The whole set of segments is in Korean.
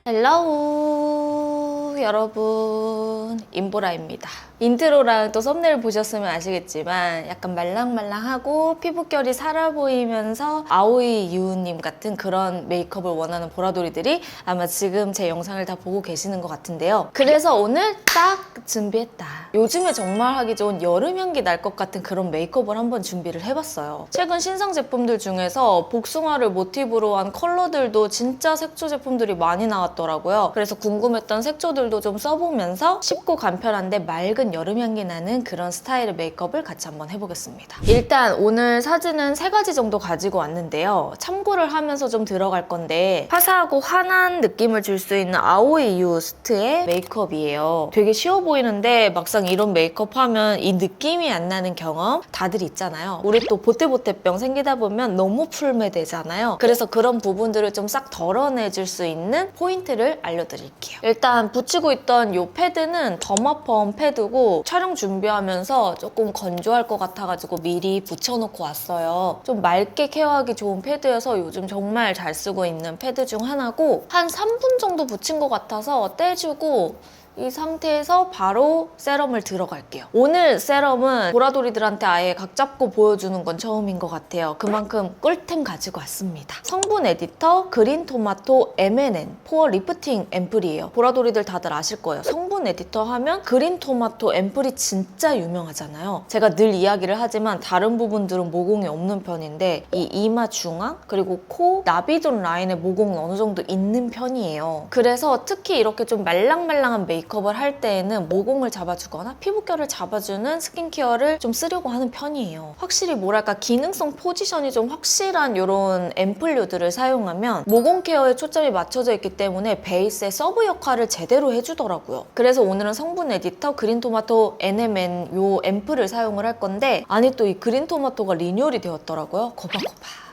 헬로우 여러분, 임보라입니다. 인트로랑 또 썸네일 보셨으면 아시겠지만 약간 말랑말랑하고 피부결이 살아 보이면서 아오이 유우님 같은 그런 메이크업을 원하는 보라돌이들이 아마 지금 제 영상을 다 보고 계시는 것 같은데요. 그래서 오늘 딱 준비했다. 요즘에 정말 하기 좋은 여름 향기 날 것 같은 그런 메이크업을 한번 준비를 해봤어요. 최근 신상 제품들 중에서 복숭아를 모티브로 한 컬러들도 진짜 색조 제품들이 많이 나왔더라고요. 그래서 궁금했던 색조들도 좀 써보면서 쉽고 간편한데 맑은 여름 향기 나는 그런 스타일의 메이크업을 같이 한번 해보겠습니다. 일단 오늘 사진은 3가지 정도 가지고 왔는데요. 참고를 하면서 좀 들어갈 건데 화사하고 환한 느낌을 줄 수 있는 아오이 유스트의 메이크업이에요. 되게 쉬워 보이는데 막상 이런 메이크업 하면 이 느낌이 안 나는 경험 다들 있잖아요. 우리 또 보태보태병 생기다 보면 너무 풀매되잖아요. 그래서 그런 부분들을 좀 싹 덜어내줄 수 있는 포인트를 알려드릴게요. 일단 붙이고 있던 이 패드는 더마펌 패드고 촬영 준비하면서 조금 건조할 것 같아가지고 미리 붙여놓고 왔어요. 좀 맑게 케어하기 좋은 패드여서 요즘 정말 잘 쓰고 있는 패드 중 하나고 한 3분 정도 붙인 것 같아서 떼주고 이 상태에서 바로 세럼을 들어갈게요. 오늘 세럼은 보라돌이들한테 아예 각 잡고 보여주는 건 처음인 것 같아요. 그만큼 꿀템 가지고 왔습니다. 성분 에디터 그린토마토 MNN 포어 리프팅 앰플이에요. 보라돌이들 다들 아실 거예요. 성분 에디터 하면 그린토마토 앰플이 진짜 유명하잖아요. 제가 늘 이야기를 하지만 다른 부분들은 모공이 없는 편인데 이 이마 중앙 그리고 코, 나비존 라인에 모공은 어느 정도 있는 편이에요. 그래서 특히 이렇게 좀 말랑말랑한 메이크업을 할 때에는 모공을 잡아주거나 피부결을 잡아주는 스킨케어를 좀 쓰려고 하는 편이에요. 확실히 뭐랄까 기능성 포지션이 좀 확실한 이런 앰플류들을 사용하면 모공 케어에 초점이 맞춰져 있기 때문에 베이스의 서브 역할을 제대로 해주더라고요. 그래서 오늘은 성분 에디터 그린토마토 NMN 요 앰플을 사용을 할 건데 아니 또 이 그린토마토가 리뉴얼이 되었더라고요. 거봐거봐.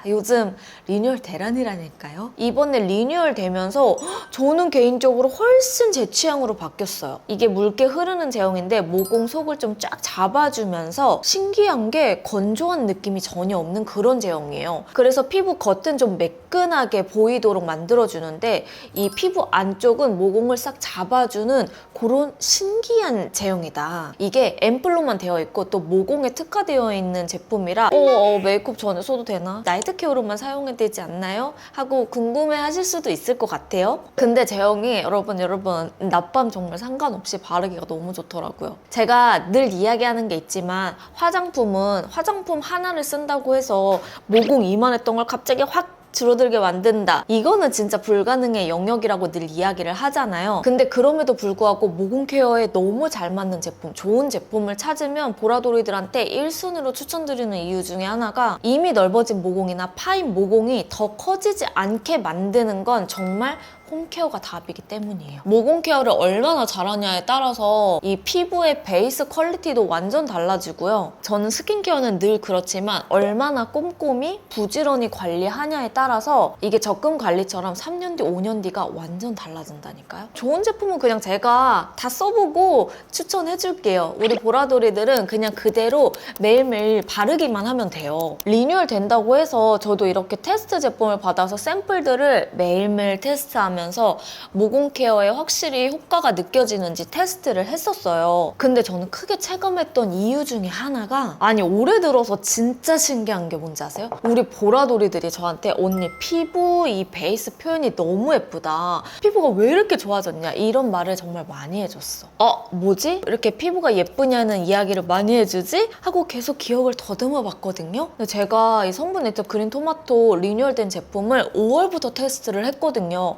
요즘 리뉴얼 대란이라니까요. 이번에 리뉴얼 되면서 저는 개인적으로 훨씬 제 취향으로 바뀌었어요. 이게 묽게 흐르는 제형인데 모공 속을 좀 쫙 잡아주면서 신기한 게 건조한 느낌이 전혀 없는 그런 제형이에요. 그래서 피부 겉은 좀 매끈하게 보이도록 만들어주는데 이 피부 안쪽은 모공을 싹 잡아주는 그런 신기한 제형이다. 이게 앰플로만 되어 있고 또 모공에 특화되어 있는 제품이라 메이크업 전에 써도 되나? 나이트 케어로만 사용해야 되지 않나요? 하고 궁금해 하실 수도 있을 것 같아요. 근데 제형이 여러분 낮밤 정말 상관없이 바르기가 너무 좋더라고요. 제가 늘 이야기하는 게 있지만 화장품은 화장품 하나를 쓴다고 해서 모공 이만했던 걸 갑자기 확 줄어들게 만든다. 이거는 진짜 불가능의 영역이라고 늘 이야기를 하잖아요. 근데 그럼에도 불구하고 모공 케어에 너무 잘 맞는 제품, 좋은 제품을 찾으면 보라돌이들한테 1순위로 추천드리는 이유 중에 하나가 이미 넓어진 모공이나 파인 모공이 더 커지지 않게 만드는 건 정말 홈케어가 답이기 때문이에요. 모공 케어를 얼마나 잘하냐에 따라서 이 피부의 베이스 퀄리티도 완전 달라지고요. 저는 스킨케어는 늘 그렇지만 얼마나 꼼꼼히 부지런히 관리하냐에 따라서 이게 적금 관리처럼 3년 뒤, 5년 뒤가 완전 달라진다니까요. 좋은 제품은 그냥 제가 다 써보고 추천해줄게요. 우리 보라돌이들은 그냥 그대로 매일매일 바르기만 하면 돼요. 리뉴얼 된다고 해서 저도 이렇게 테스트 제품을 받아서 샘플들을 매일매일 테스트하면서 모공 케어에 확실히 효과가 느껴지는지 테스트를 했었어요. 근데 저는 크게 체감했던 이유 중에 하나가 아니 올해 들어서 진짜 신기한 게 뭔지 아세요? 우리 보라돌이들이 저한테 언니 피부 이 베이스 표현이 너무 예쁘다. 피부가 왜 이렇게 좋아졌냐 이런 말을 정말 많이 해줬어. 뭐지? 이렇게 피부가 예쁘냐는 이야기를 많이 해주지? 하고 계속 기억을 더듬어 봤거든요. 근데 제가 이 성분 에디터 그린토마토 리뉴얼된 제품을 5월부터 테스트를 했거든요.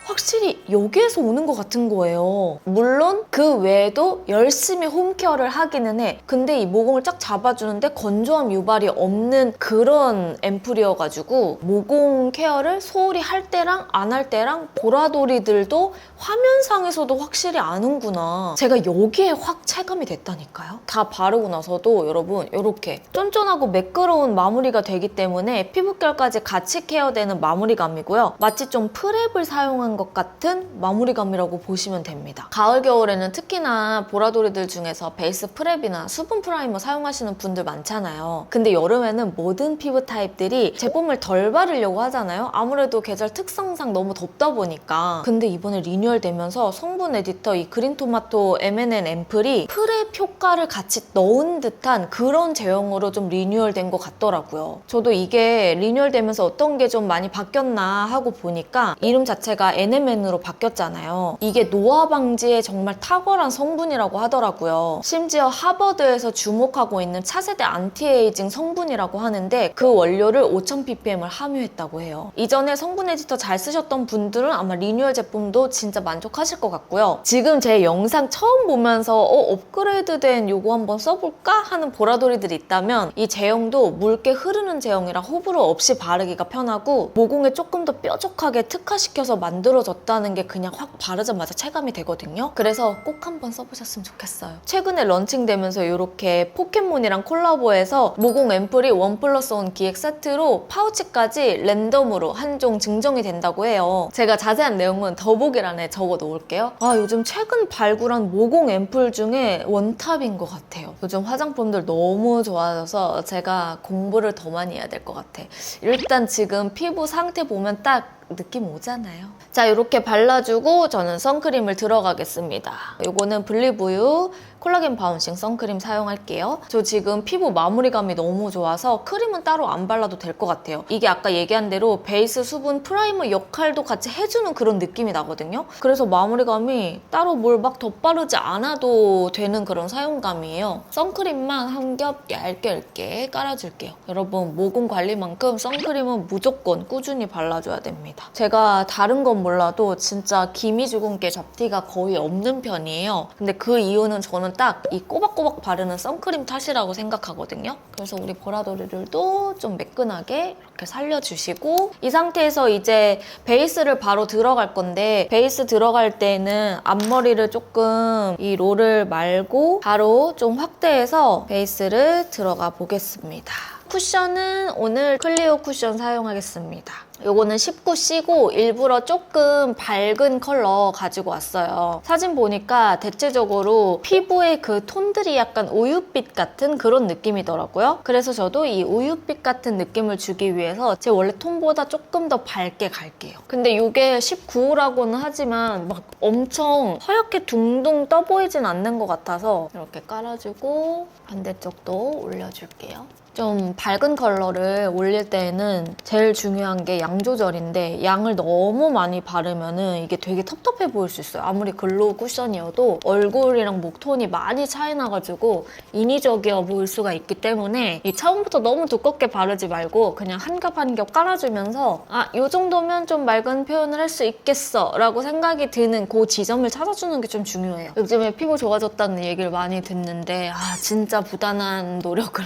확실히 여기에서 오는 것 같은 거예요. 물론 그 외에도 열심히 홈케어를 하기는 해. 근데 이 모공을 쫙 잡아주는데 건조함 유발이 없는 그런 앰플이어가지고 모공 케어를 소홀히 할 때랑 안 할 때랑 보라돌이들도 화면상에서도 확실히 아는구나. 제가 여기에 확 체감이 됐다니까요. 다 바르고 나서도 여러분 이렇게 쫀쫀하고 매끄러운 마무리가 되기 때문에 피부결까지 같이 케어되는 마무리감이고요. 마치 좀 프랩을 사용한 것 같은 마무리감이라고 보시면 됩니다. 가을, 겨울에는 특히나 보라돌이들 중에서 베이스 프랩이나 수분 프라이머 사용하시는 분들 많잖아요. 근데 여름에는 모든 피부 타입들이 제품을 덜 바르려고 하잖아요. 아무래도 계절 특성상 너무 덥다 보니까. 근데 이번에 리뉴얼 되면서 성분 에디터 이 그린토마토 MNN 앰플이 프랩 효과를 같이 넣은 듯한 그런 제형으로 좀 리뉴얼 된 것 같더라고요. 저도 이게 리뉴얼 되면서 어떤 게 좀 많이 바뀌었나 하고 보니까 이름 자체가 NMN으로 바뀌었잖아요. 이게 노화 방지에 정말 탁월한 성분이라고 하더라고요. 심지어 하버드에서 주목하고 있는 차세대 안티에이징 성분이라고 하는데 그 원료를 5000ppm을 함유했다고 해요. 이전에 성분 에디터 잘 쓰셨던 분들은 아마 리뉴얼 제품도 진짜 만족하실 것 같고요. 지금 제 영상 처음 보면서 업그레이드된 요거 한번 써볼까 하는 보라돌이들이 있다면 이 제형도 묽게 흐르는 제형이라 호불호 없이 바르기가 편하고 모공에 조금 더 뾰족하게 특화시켜서 만들어졌다는 게 그냥 확 바르자마자 체감이 되거든요. 그래서 꼭 한번 써보셨으면 좋겠어요. 최근에 런칭되면서 이렇게 포켓몬이랑 콜라보해서 모공 앰플이 1+1 기획 세트로 파우치까지 랜덤으로 한 종 증정이 된다고 해요. 제가 자세한 내용은 더보기란에 적어 놓을게요. 요즘 최근 발굴한 모공 앰플 중에 원탑인 것 같아요. 요즘 화장품들 너무 좋아져서 제가 공부를 더 많이 해야 될 것 같아. 일단 지금 피부 상태 보면 딱 느낌 오잖아요. 자, 이렇게 발라주고 저는 선크림을 들어가겠습니다. 요거는 블리브유 콜라겐 바운싱 선크림 사용할게요. 저 지금 피부 마무리감이 너무 좋아서 크림은 따로 안 발라도 될 것 같아요. 이게 아까 얘기한 대로 베이스 수분 프라이머 역할도 같이 해주는 그런 느낌이 나거든요. 그래서 마무리감이 따로 뭘 막 덧바르지 않아도 되는 그런 사용감이에요. 선크림만 한 겹 얇게 깔아줄게요. 여러분, 모공 관리만큼 선크림은 무조건 꾸준히 발라줘야 됩니다. 제가 다른 건 몰라도 진짜 기미주근깨 잡티가 거의 없는 편이에요. 근데 그 이유는 저는 딱 이 꼬박꼬박 바르는 선크림 탓이라고 생각하거든요. 그래서 우리 보라돌이들도 좀 매끈하게 이렇게 살려주시고 이 상태에서 이제 베이스를 바로 들어갈 건데 베이스 들어갈 때는 앞머리를 조금 이 롤을 말고 바로 좀 확대해서 베이스를 들어가 보겠습니다. 쿠션은 오늘 클리오 쿠션 사용하겠습니다. 요거는 19C고 일부러 조금 밝은 컬러 가지고 왔어요. 사진 보니까 대체적으로 피부의 그 톤들이 약간 우윳빛 같은 그런 느낌이더라고요. 그래서 저도 이 우윳빛 같은 느낌을 주기 위해서 제 원래 톤보다 조금 더 밝게 갈게요. 근데 이게 19호라고는 하지만 막 엄청 허옇게 둥둥 떠 보이진 않는 것 같아서 이렇게 깔아주고 반대쪽도 올려줄게요. 좀 밝은 컬러를 올릴 때에는 제일 중요한 게 양 조절인데 양을 너무 많이 바르면은 이게 되게 텁텁해 보일 수 있어요. 아무리 글로우 쿠션이어도 얼굴이랑 목톤이 많이 차이 나가지고 인위적이어 보일 수가 있기 때문에 이 처음부터 너무 두껍게 바르지 말고 그냥 한 겹 한 겹 깔아주면서 이 정도면 좀 맑은 표현을 할 수 있겠어 라고 생각이 드는 그 지점을 찾아주는 게 좀 중요해요. 요즘에 피부 좋아졌다는 얘기를 많이 듣는데 진짜 부단한 노력을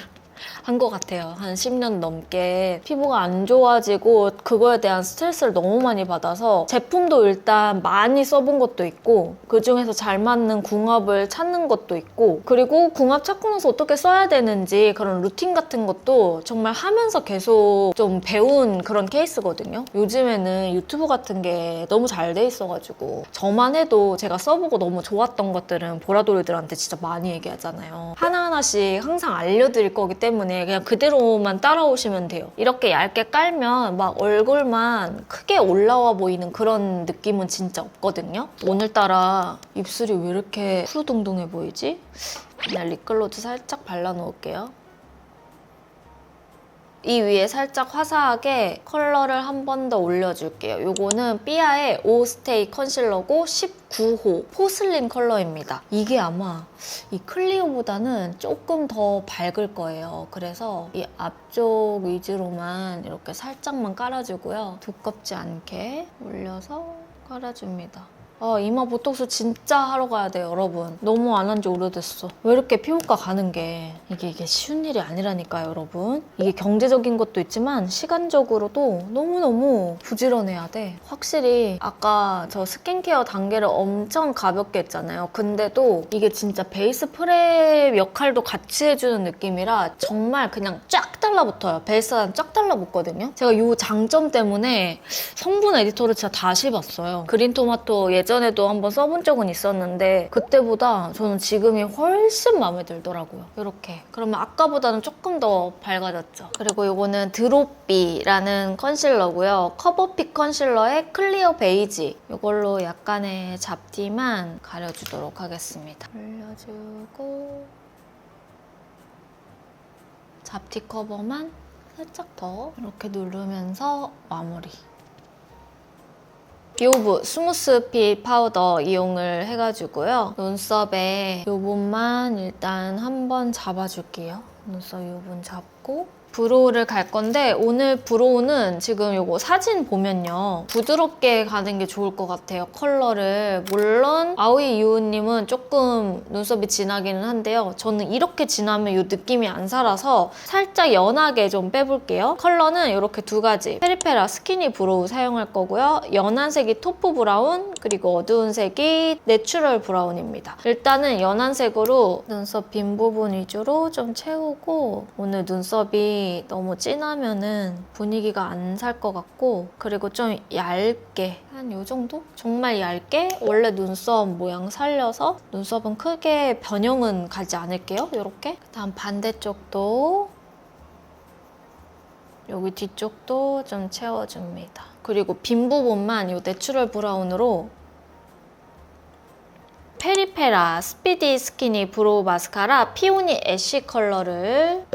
한 것 같아요. 한 10년 넘게 피부가 안 좋아지고 그거에 대한 스트레스를 너무 많이 받아서 제품도 일단 많이 써본 것도 있고 그중에서 잘 맞는 궁합을 찾는 것도 있고 그리고 궁합 찾고 나서 어떻게 써야 되는지 그런 루틴 같은 것도 정말 하면서 계속 좀 배운 그런 케이스거든요. 요즘에는 유튜브 같은 게 너무 잘 돼 있어가지고 저만 해도 제가 써보고 너무 좋았던 것들은 보라돌이들한테 진짜 많이 얘기하잖아요. 하나하나씩 항상 알려드릴 거기 때문에 그냥 그대로만 따라오시면 돼요. 이렇게 얇게 깔면 막 얼굴만 크게 올라와 보이는 그런 느낌은 진짜 없거든요. 오늘따라 입술이 왜 이렇게 푸르둥둥해 보이지? 그냥 립글로즈 살짝 발라놓을게요. 이 위에 살짝 화사하게 컬러를 한 번 더 올려줄게요. 요거는 삐아의 오스테이 컨실러고 19호 포슬린 컬러입니다. 이게 아마 이 클리오보다는 조금 더 밝을 거예요. 그래서 이 앞쪽 위주로만 이렇게 살짝만 깔아주고요. 두껍지 않게 올려서 깔아줍니다. 이마 보톡스 진짜 하러 가야 돼요, 여러분. 너무 안 한 지 오래됐어. 왜 이렇게 피부과 가는 게 이게 쉬운 일이 아니라니까요, 여러분. 이게 경제적인 것도 있지만 시간적으로도 너무너무 부지런해야 돼. 확실히 아까 저 스킨케어 단계를 엄청 가볍게 했잖아요. 근데도 이게 진짜 베이스 프랩 역할도 같이 해주는 느낌이라 정말 그냥 쫙 달라붙어요. 베이스가 쫙 달라붙거든요. 제가 이 장점 때문에 성분 에디터를 진짜 다 씹었어요. 그린토마토 예전에도 한번 써본 적은 있었는데 그때보다 저는 지금이 훨씬 마음에 들더라고요. 이렇게. 그러면 아까보다는 조금 더 밝아졌죠. 그리고 이거는 드롭비라는 컨실러고요. 커버핏 컨실러의 클리어 베이지. 이걸로 약간의 잡티만 가려주도록 하겠습니다. 올려주고 잡티 커버만 살짝 더 이렇게 누르면서 마무리. 비오브 스무스핏 파우더 이용을 해가지고요. 눈썹에 이 부분만 일단 한번 잡아줄게요. 눈썹 이 부분 잡고 브로우를 갈 건데 오늘 브로우는 지금 요거 사진 보면요. 부드럽게 가는 게 좋을 것 같아요. 컬러를. 물론 아오이 유우님은 조금 눈썹이 진하기는 한데요. 저는 이렇게 진하면 이 느낌이 안 살아서 살짝 연하게 좀 빼볼게요. 컬러는 이렇게 두 가지. 페리페라 스키니 브로우 사용할 거고요. 연한 색이 토프 브라운, 그리고 어두운 색이 내추럴 브라운입니다. 일단은 연한 색으로 눈썹 빈 부분 위주로 좀 채우고 오늘 눈썹이 너무 진하면은 분위기가 안 살 것 같고 그리고 좀 얇게 한 요 정도? 정말 얇게 원래 눈썹 모양 살려서 눈썹은 크게 변형은 가지 않을게요. 이렇게. 다음 반대쪽도 여기 뒤쪽도 좀 채워줍니다. 그리고 빈 부분만 이 내추럴 브라운으로 페리페라 스피디 스키니 브로우 마스카라 피오니 애쉬 컬러를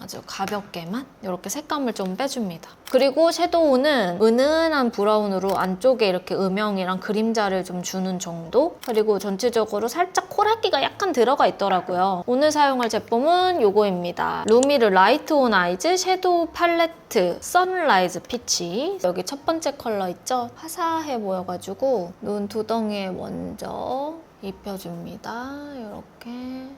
아주 가볍게만 이렇게 색감을 좀 빼줍니다. 그리고 섀도우는 은은한 브라운으로 안쪽에 이렇게 음영이랑 그림자를 좀 주는 정도? 그리고 전체적으로 살짝 코랄기가 약간 들어가 있더라고요. 오늘 사용할 제품은 이거입니다. 루미르 라이트 온 아이즈 섀도우 팔레트 선라이즈 피치. 여기 첫 번째 컬러 있죠? 화사해 보여가지고 눈 두덩이에 먼저 입혀줍니다. 이렇게.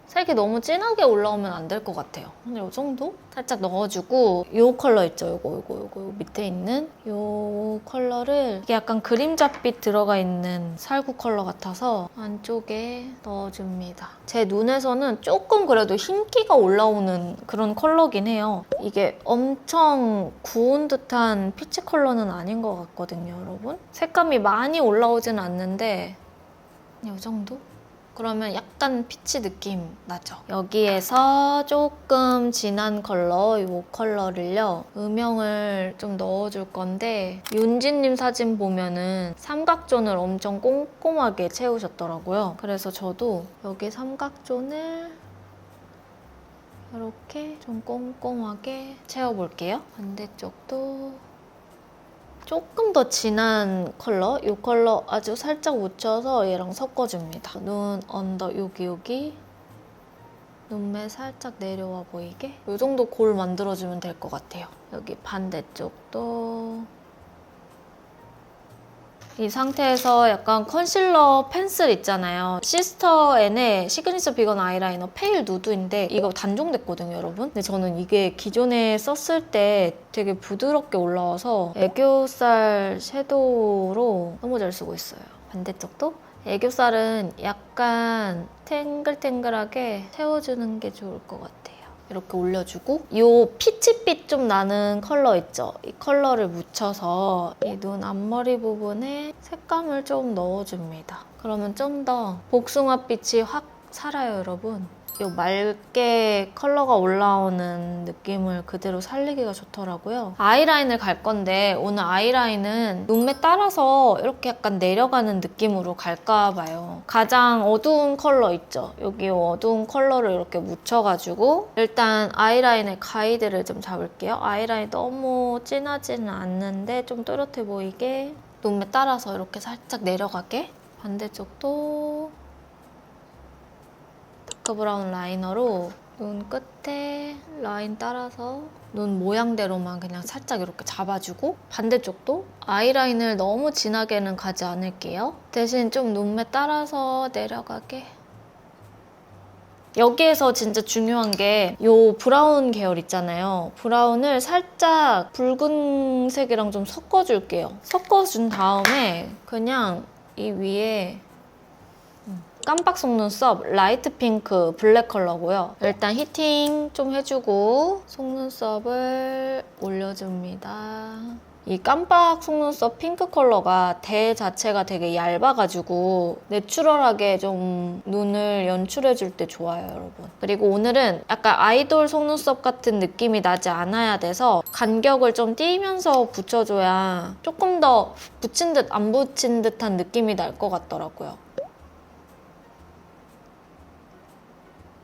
색이 너무 진하게 올라오면 안 될 것 같아요. 근데 이 정도? 살짝 넣어주고 이 컬러 있죠? 요거 밑에 있는 이 컬러를 이게 약간 그림자빛 들어가 있는 살구 컬러 같아서 안쪽에 넣어줍니다. 제 눈에서는 조금 그래도 흰기가 올라오는 그런 컬러긴 해요. 이게 엄청 구운 듯한 피치 컬러는 아닌 것 같거든요, 여러분. 색감이 많이 올라오진 않는데 이 정도? 그러면 약간 피치 느낌 나죠? 여기에서 조금 진한 컬러, 이 컬러를요. 음영을 좀 넣어줄 건데 윤지님 사진 보면은 삼각존을 엄청 꼼꼼하게 채우셨더라고요. 그래서 저도 여기 삼각존을 이렇게 좀 꼼꼼하게 채워볼게요. 반대쪽도 조금 더 진한 컬러, 이 컬러 아주 살짝 묻혀서 얘랑 섞어줍니다. 눈 언더 여기 눈매 살짝 내려와 보이게 이 정도 골 만들어주면 될 것 같아요. 여기 반대쪽도 이 상태에서 약간 컨실러 펜슬 있잖아요. 시스터앤의 시그니처 비건 아이라이너 페일 누드인데 이거 단종됐거든요, 여러분. 근데 저는 이게 기존에 썼을 때 되게 부드럽게 올라와서 애교살 섀도우로 너무 잘 쓰고 있어요. 반대쪽도 애교살은 약간 탱글탱글하게 채워주는 게 좋을 것 같아요. 이렇게 올려주고 이 피치빛 좀 나는 컬러 있죠? 이 컬러를 묻혀서 이 눈 앞머리 부분에 색감을 좀 넣어줍니다. 그러면 좀 더 복숭아빛이 확 살아요, 여러분. 이 맑게 컬러가 올라오는 느낌을 그대로 살리기가 좋더라고요. 아이라인을 갈 건데 오늘 아이라인은 눈매 따라서 이렇게 약간 내려가는 느낌으로 갈까 봐요. 가장 어두운 컬러 있죠? 여기 어두운 컬러를 이렇게 묻혀가지고 일단 아이라인의 가이드를 좀 잡을게요. 아이라인 너무 진하지는 않는데 좀 또렷해 보이게 눈매 따라서 이렇게 살짝 내려가게. 반대쪽도 다크 브라운 라이너로 눈 끝에 라인 따라서 눈 모양대로만 그냥 살짝 이렇게 잡아주고 반대쪽도 아이라인을 너무 진하게는 가지 않을게요. 대신 좀 눈매 따라서 내려가게. 여기에서 진짜 중요한 게 이 브라운 계열 있잖아요. 브라운을 살짝 붉은색이랑 좀 섞어줄게요. 섞어준 다음에 그냥 이 위에 깜빡 속눈썹 라이트 핑크 블랙 컬러고요. 일단 히팅 좀 해주고 속눈썹을 올려줍니다. 이 깜빡 속눈썹 핑크 컬러가 대 자체가 되게 얇아가지고 내추럴하게 좀 눈을 연출해줄 때 좋아요, 여러분. 그리고 오늘은 약간 아이돌 속눈썹 같은 느낌이 나지 않아야 돼서 간격을 좀 띄면서 붙여줘야 조금 더 붙인 듯 안 붙인 듯한 느낌이 날 것 같더라고요.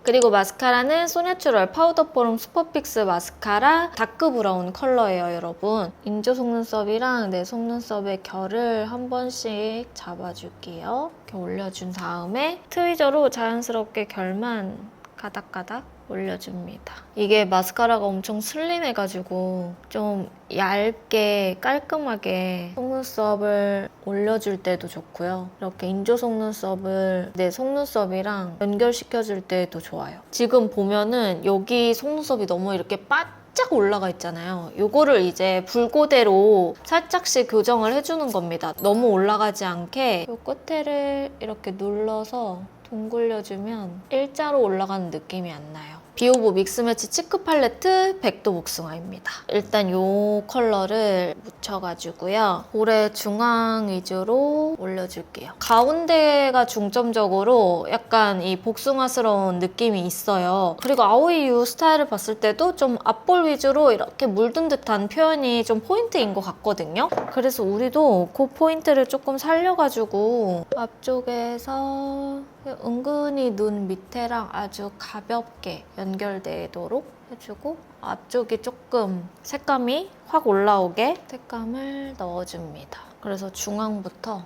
그리고 마스카라는 소내추럴 파우더 포럼 슈퍼픽스 마스카라 다크 브라운 컬러예요, 여러분. 인조 속눈썹이랑 내 속눈썹의 결을 한 번씩 잡아줄게요. 이렇게 올려준 다음에 트위저로 자연스럽게 결만 가닥가닥 올려줍니다. 이게 마스카라가 엄청 슬림해가지고 좀 얇게 깔끔하게 속눈썹을 올려줄 때도 좋고요. 이렇게 인조 속눈썹을 내 속눈썹이랑 연결시켜줄 때도 좋아요. 지금 보면은 여기 속눈썹이 너무 이렇게 바짝 올라가 있잖아요. 이거를 이제 붉고대로 살짝씩 교정을 해주는 겁니다. 너무 올라가지 않게 이 끝에를 이렇게 눌러서 둥글려주면 일자로 올라가는 느낌이 안 나요. 비오보 믹스매치 치크 팔레트 백도 복숭아입니다. 일단 이 컬러를 묻혀가지고요. 볼의 중앙 위주로 올려줄게요. 가운데가 중점적으로 약간 이 복숭아스러운 느낌이 있어요. 그리고 아오이유 스타일을 봤을 때도 좀 앞볼 위주로 이렇게 물든 듯한 표현이 좀 포인트인 것 같거든요. 그래서 우리도 그 포인트를 조금 살려가지고 앞쪽에서 은근히 눈 밑에랑 아주 가볍게 연결되도록 해주고 앞쪽이 조금 색감이 확 올라오게 색감을 넣어줍니다. 그래서 중앙부터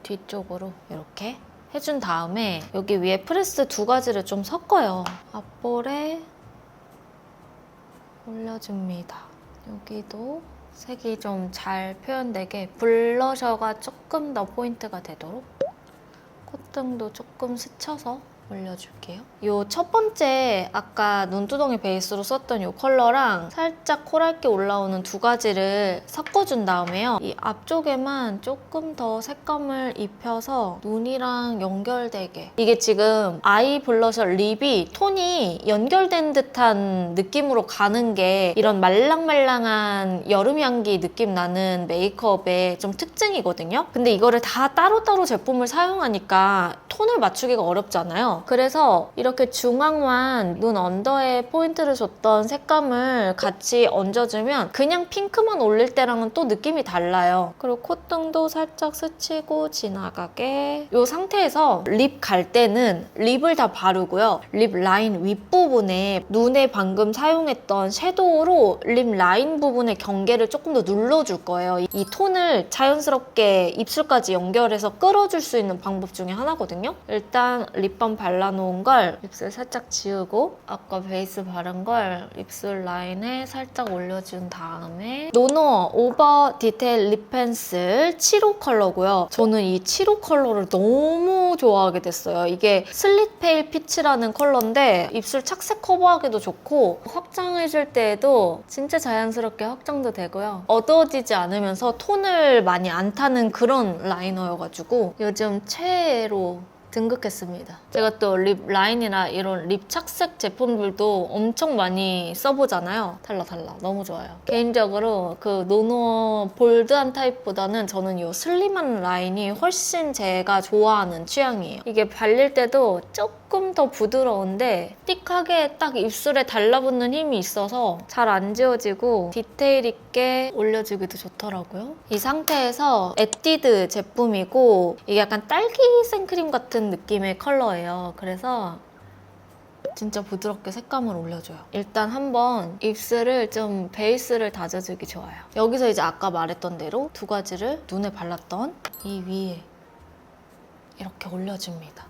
뒤쪽으로 이렇게 해준 다음에 여기 위에 프레스 두 가지를 좀 섞어요. 앞볼에 올려줍니다. 여기도 색이 좀 잘 표현되게 블러셔가 조금 더 포인트가 되도록 콧등도 조금 스쳐서 올려줄게요. 이 첫 번째 아까 눈두덩이 베이스로 썼던 이 컬러랑 살짝 코랄기 올라오는 두 가지를 섞어준 다음에요. 이 앞쪽에만 조금 더 색감을 입혀서 눈이랑 연결되게. 이게 지금 아이 블러셔 립이 톤이 연결된 듯한 느낌으로 가는 게 이런 말랑말랑한 여름 향기 느낌 나는 메이크업의 좀 특징이거든요. 근데 이거를 다 따로따로 제품을 사용하니까 톤을 맞추기가 어렵잖아요. 그래서 이렇게 중앙만 눈 언더에 포인트를 줬던 색감을 같이 얹어주면 그냥 핑크만 올릴 때랑은 또 느낌이 달라요. 그리고 콧등도 살짝 스치고 지나가게. 이 상태에서 립 갈 때는 립을 다 바르고요. 립 라인 윗부분에 눈에 방금 사용했던 섀도우로 립 라인 부분의 경계를 조금 더 눌러줄 거예요. 이 톤을 자연스럽게 입술까지 연결해서 끌어줄 수 있는 방법 중에 하나거든요. 일단 립밤 발라놓은 걸 입술 살짝 지우고 아까 베이스 바른 걸 입술 라인에 살짝 올려준 다음에 노노 오버 디테일 립 펜슬 7호 컬러고요. 저는 이 7호 컬러를 너무 좋아하게 됐어요. 이게 슬릿 페일 피치라는 컬러인데 입술 착색 커버하기도 좋고 확장해줄 때에도 진짜 자연스럽게 확장도 되고요. 어두워지지 않으면서 톤을 많이 안 타는 그런 라이너여가지고 요즘 최애로 등극했습니다. 제가 또 립 라인이나 이런 립 착색 제품들도 엄청 많이 써보잖아요. 달라 너무 좋아요. 개인적으로 그 노노 볼드한 타입보다는 저는 이 슬림한 라인이 훨씬 제가 좋아하는 취향이에요. 이게 발릴 때도 조금 더 부드러운데 띡하게 딱 입술에 달라붙는 힘이 있어서 잘 안 지워지고 디테일 있게 올려주기도 좋더라고요. 이 상태에서 에뛰드 제품이고 이게 약간 딸기 생크림 같은 느낌의 컬러예요. 그래서 진짜 부드럽게 색감을 올려줘요. 일단 한번 입술을 좀 베이스를 다져주기 좋아요. 여기서 이제 아까 말했던 대로 두 가지를 눈에 발랐던 이 위에 이렇게 올려줍니다.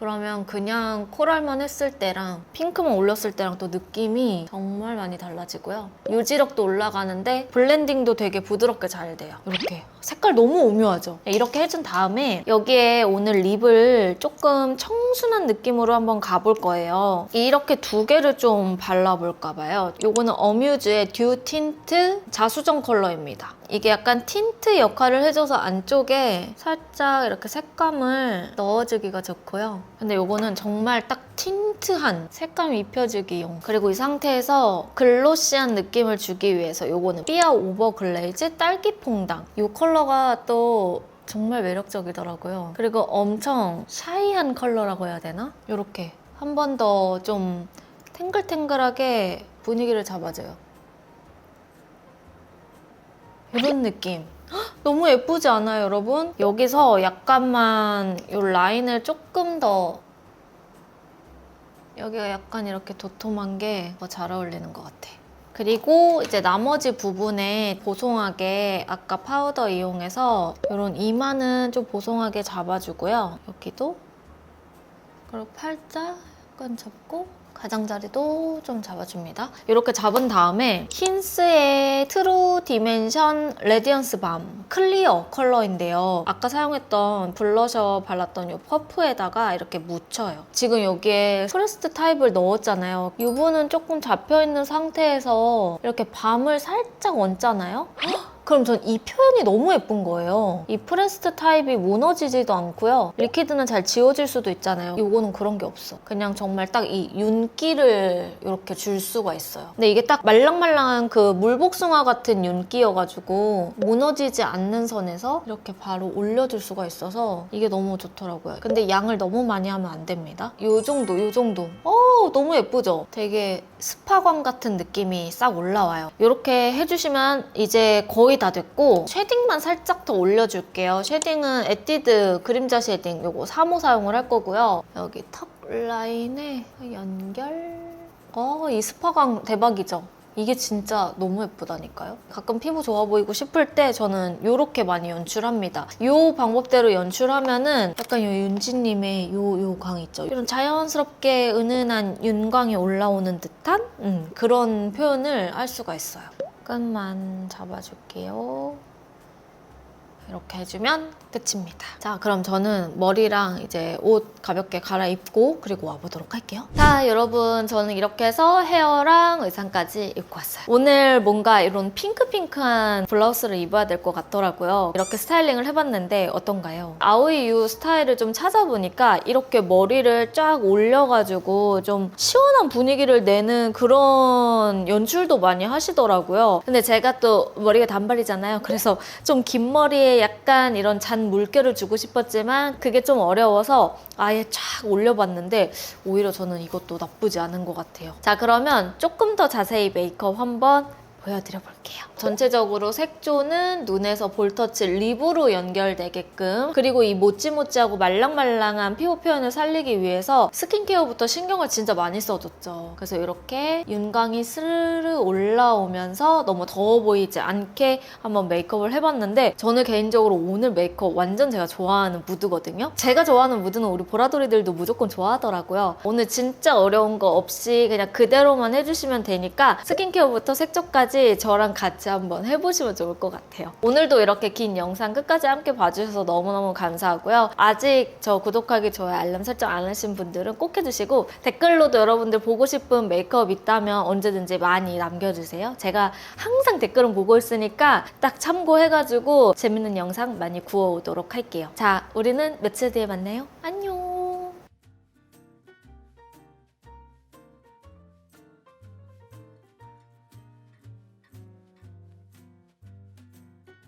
그러면 그냥 코랄만 했을 때랑 핑크만 올렸을 때랑 또 느낌이 정말 많이 달라지고요. 유지력도 올라가는데 블렌딩도 되게 부드럽게 잘 돼요. 이렇게 색깔 너무 오묘하죠? 이렇게 해준 다음에 여기에 오늘 립을 조금 청순한 느낌으로 한번 가볼 거예요. 이렇게 두 개를 좀 발라볼까 봐요. 요거는 어뮤즈의 듀 틴트 자수정 컬러입니다. 이게 약간 틴트 역할을 해줘서 안쪽에 살짝 이렇게 색감을 넣어주기가 좋고요. 근데 요거는 정말 딱 틴트한 색감 입혀주기용. 그리고 이 상태에서 글로시한 느낌을 주기 위해서 요거는 삐아 오버 글레이즈 딸기 퐁당. 이 컬러가 또 정말 매력적이더라고요. 그리고 엄청 샤이한 컬러라고 해야 되나? 이렇게 한 번 더 좀 탱글탱글하게 분위기를 잡아줘요. 이런 느낌. 헉, 너무 예쁘지 않아요, 여러분? 여기서 약간만 이 라인을 조금 더 여기가 약간 이렇게 도톰한 게 더 잘 어울리는 것 같아. 그리고 이제 나머지 부분에 보송하게 아까 파우더 이용해서 이런 이마는 좀 보송하게 잡아주고요. 여기도 그리고 팔자 약간 잡고 가장자리도 좀 잡아줍니다. 이렇게 잡은 다음에 힌스의 트루 디멘션 레디언스 밤 클리어 컬러인데요. 아까 사용했던 블러셔 발랐던 이 퍼프에다가 이렇게 묻혀요. 지금 여기에 프레스트 타입을 넣었잖아요. 유분은 조금 잡혀있는 상태에서 이렇게 밤을 살짝 얹잖아요? 그럼 전 이 표현이 너무 예쁜 거예요. 이 프레스트 타입이 무너지지도 않고요. 리퀴드는 잘 지워질 수도 있잖아요. 이거는 그런 게 없어. 그냥 정말 딱 이 윤기를 이렇게 줄 수가 있어요. 근데 이게 딱 말랑말랑한 그 물복숭아 같은 윤기여가지고 무너지지 않는 선에서 이렇게 바로 올려줄 수가 있어서 이게 너무 좋더라고요. 근데 양을 너무 많이 하면 안 됩니다. 요 정도, 요 정도. 너무 예쁘죠? 되게 스파광 같은 느낌이 싹 올라와요. 이렇게 해주시면 이제 거의 다 됐고 쉐딩만 살짝 더 올려줄게요. 쉐딩은 에뛰드 그림자 쉐딩 요거 3호 사용을 할 거고요. 여기 턱 라인에 연결. 이 스파광 대박이죠? 이게 진짜 너무 예쁘다니까요. 가끔 피부 좋아 보이고 싶을 때 저는 이렇게 많이 연출합니다. 이 방법대로 연출하면은 약간 요 윤지님의 요 광 있죠. 이런 자연스럽게 은은한 윤광이 올라오는 듯한 그런 표현을 할 수가 있어요. 끝만 잡아줄게요. 이렇게 해주면 끝입니다. 자, 그럼 저는 머리랑 이제 옷 가볍게 갈아입고 그리고 와보도록 할게요. 자, 여러분 저는 이렇게 해서 헤어랑 의상까지 입고 왔어요. 오늘 뭔가 이런 핑크핑크한 블라우스를 입어야 될 것 같더라고요. 이렇게 스타일링을 해봤는데 어떤가요? 아오이유 스타일을 좀 찾아보니까 이렇게 머리를 쫙 올려가지고 좀 시원한 분위기를 내는 그런 연출도 많이 하시더라고요. 근데 제가 또 머리가 단발이잖아요. 그래서 좀 긴 머리에 약간 이런 잔 물결을 주고 싶었지만 그게 좀 어려워서 아예 쫙 올려봤는데 오히려 저는 이것도 나쁘지 않은 것 같아요. 자, 그러면 조금 더 자세히 메이크업 한번 보여드려 볼게요. 전체적으로 색조는 눈에서 볼터치 립으로 연결되게끔, 그리고 이 모찌모찌하고 말랑말랑한 피부 표현을 살리기 위해서 스킨케어부터 신경을 진짜 많이 써줬죠. 그래서 이렇게 윤광이 스르르 올라오면서 너무 더워 보이지 않게 한번 메이크업을 해봤는데 저는 개인적으로 오늘 메이크업 완전 제가 좋아하는 무드거든요. 제가 좋아하는 무드는 우리 보라돌이들도 무조건 좋아하더라고요. 오늘 진짜 어려운 거 없이 그냥 그대로만 해주시면 되니까 스킨케어부터 색조까지 저랑 같이 한번 해보시면 좋을 것 같아요. 오늘도 이렇게 긴 영상 끝까지 함께 봐주셔서 너무너무 감사하고요. 아직 저 구독하기, 좋아요, 알람 설정 안 하신 분들은 꼭 해주시고 댓글로도 여러분들 보고 싶은 메이크업 있다면 언제든지 많이 남겨주세요. 제가 항상 댓글은 보고 있으니까 딱 참고해가지고 재밌는 영상 많이 구워오도록 할게요. 자, 우리는 며칠 뒤에 만나요. 안녕!